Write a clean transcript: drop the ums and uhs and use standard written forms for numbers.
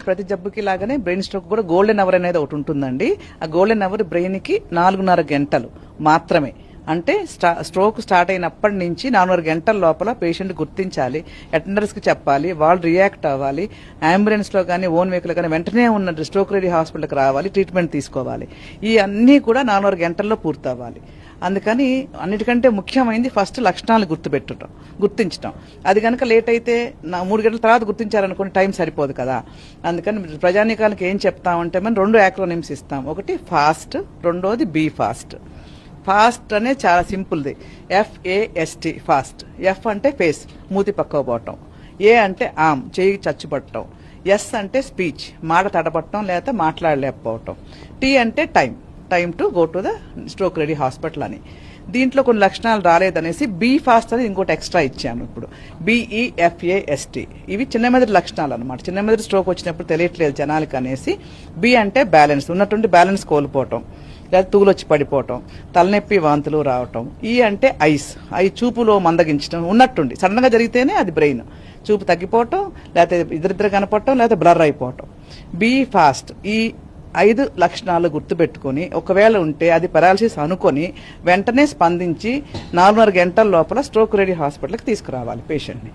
ప్రతి జబ్బుకి లాగానే brain stroke కూడా గోల్డెన్ అవర్ అనేది ఒకటి ఉంటుందండి. ఆ గోల్డెన్ అవర్ బ్రెయిన్ కి 4.5 గంటలు మాత్రమే. అంటే స్ట్రోక్ స్టార్ట్ అయినప్పటి నుంచి 4.5 గంటల లోపల పేషెంట్ గుర్తించాలి, అటెండర్స్ కి చెప్పాలి, వాళ్ళు రియాక్ట్ అవ్వాలి, అంబులెన్స్ లో కానీ ఓన్ వెహికల్ కానీ వెంటనే ఉన్న స్ట్రోక్ రెడీ హాస్పిటల్కి రావాలి, ట్రీట్మెంట్ తీసుకోవాలి. ఈ అన్ని కూడా 4.5 గంటల్లో పూర్తవ్వాలి. అందుకని అన్నిటికంటే ముఖ్యమైనది ఫస్ట్ లక్షణాలు గుర్తించడం. అది కనుక లేట్ అయితే 3 గంటల తర్వాత గుర్తించారనుకోండి టైం సరిపోదు కదా. అందుకని ప్రజానీకానికి ఏం చెప్తామంటే మనం 2 యాక్రోనిమ్స్ ఇస్తాం. ఒకటి ఫాస్ట్, రెండోది బీ ఫాస్ట్. ఫాస్ట్ అనేది చాలా సింపుల్ది, FAST ఫాస్ట్. ఎఫ్ అంటే ఫేస్, మూతి పక్కకు పోవటం. ఏ అంటే ఆమ్, చేయి చచ్చుపట్టడం. ఎస్ అంటే స్పీచ్, మాట తడపట్టడం లేదా మాట్లాడలేకపోవటం. టీ అంటే time to go to the stroke ready hospital అని. దీంట్లో కొన్ని లక్షణాలు రాలేదనేసి బీ ఫాస్ట్ అని ఇంకోటి ఎక్స్ట్రా ఇచ్చాము. ఇప్పుడు BEFAST ఇవి చిన్న మెదడు లక్షణాలు అనమాట. చిన్న మెదడు స్ట్రోక్ వచ్చినప్పుడు తెలియట్లేదు జనాలకి అనేసి. బి అంటే బ్యాలెన్స్, ఉన్నటువంటి బ్యాలెన్స్ కోల్పోవటం లేదా తూలొచ్చి పడిపోవటం, తలనొప్పి, వాంతులు రావటం. ఈ అంటే ఐస్, చూపులో మందగించడం, ఉన్నట్టుండి సడన్ గా జరిగితేనే అది బ్రెయిన్. చూపు తగ్గిపోవటం, లేకపోతే ఇద్దరిద్దరు కనపడటం, లేదా బ్లర్ అయిపోవటం. Be fast. ఈ 5 లక్షణాలు గుర్తుపెట్టుకుని ఒకవేళ ఉంటే అది పెరాలసిస్ అనుకొని వెంటనే స్పందించి 4.5 గంటల లోపల స్ట్రోక్ రెడీ హాస్పిటల్కి తీసుకురావాలి పేషెంట్ని.